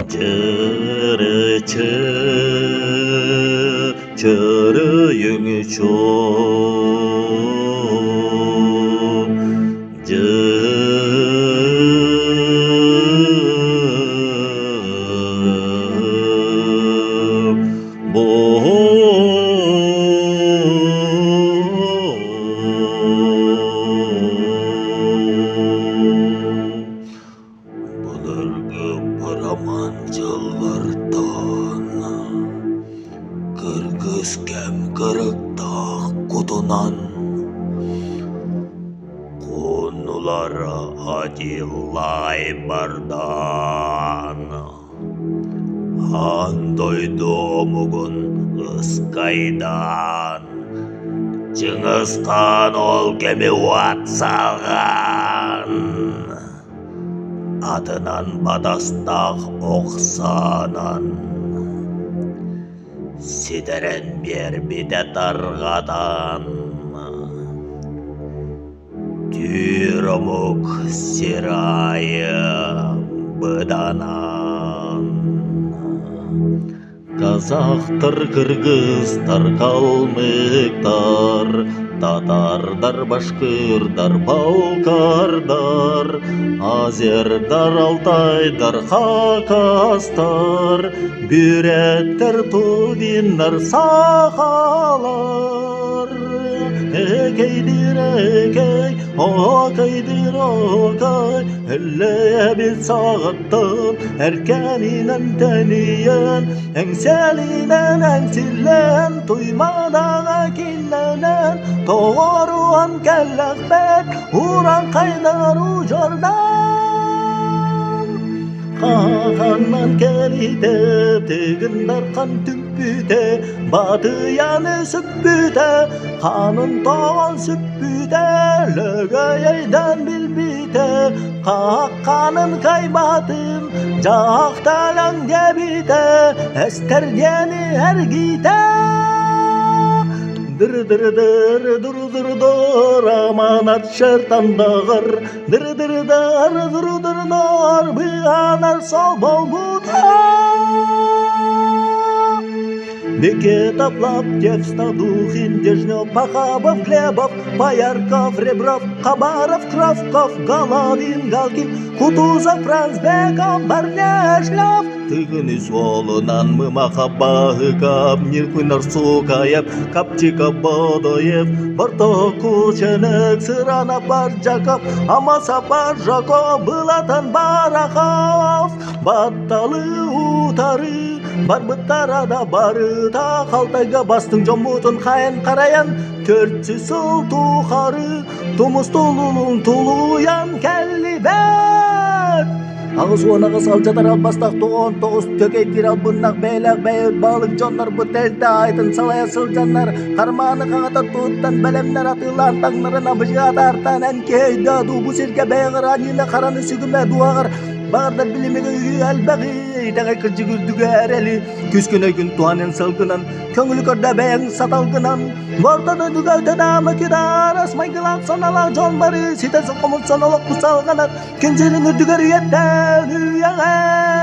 Çırı çırıyın çok Bularga paramanjallardan Kırgız kem kırıkta kutunan Konulara adillay bardan Handoydomugun ıskaydan Çыңызхан ol kemi vatsagan Adынан badастақ оқсанан Сидерен бербиде тарғадан Түйрімік сирайы бұданан Қазақтар, кыргыздар, калмыктар Татардар, башкырдар, балкардар Азердар, алтайдар, хакастар Бүреттер, тувиндар, сахалар Экейдир экей, окейдир окей Элле бил сағыттын, әркәнинен тәниен Әңселинен әңсилен, туймадаға кинленен Тоғыруан кәлләқ бәк, уран қайдару жордан Қағаннан кәлитеп, тегіндар қан түмпүте Батыяны сүппүте, қанын тоған сүппүте Лөгөйейден білбите, қаққанын қайбатын Жақталан дебите, әстергені әргите Дыр-дыр-дыр, дур-дур-дур, аманат шертандағыр Дыр-дыр-дар, дур-дур-дар, бұғанар сол болмудар Бекет оплап, текста Духин, Дежнев, Пахабов, Хлебов, Поярков, Ребров, Хабаров, Кравков, Головин, Галкин, Кутузов, Францбеков, Барняшлев. Тыгын солынан Мымахабағы кап, Ниркунар Сукаев, Капчика Бодоев, Бартоку Ченек, Сырана Барджаков, Амаса Баржаков, Былатан Барахов, Батталы утары, Барбыттарада барыта Қалтайға бастың жомутын қайын қараян Төртсі сыл тұқары Тумыс тұлылың тұлуян кәлі бәт Ағыз оңағы сал жатар албастақ тоғын тоғыз төкейтір албыннақ бәйләқ бәйіт балық жонлар бұтелді айтын салая сыл жанлар Қарманы қағата тұттан бәлемнер атылан таңларын абыжға тартан әнкейді дұбы серге бәйғыр анилі қараны сүгіме дуағыр Бағардар білімеге үйі әлбәғи Тәғай кіржі күрдігі әрәлі Күскіне күн туанен салғынан Көңілі көрді бәйін саталғынан Бортады дүгәуті дамы кедар Асмайгылан сонала жон бары Сетесі қомын соналық бұсалғанат Кензерін үрдігер еттен үйәғай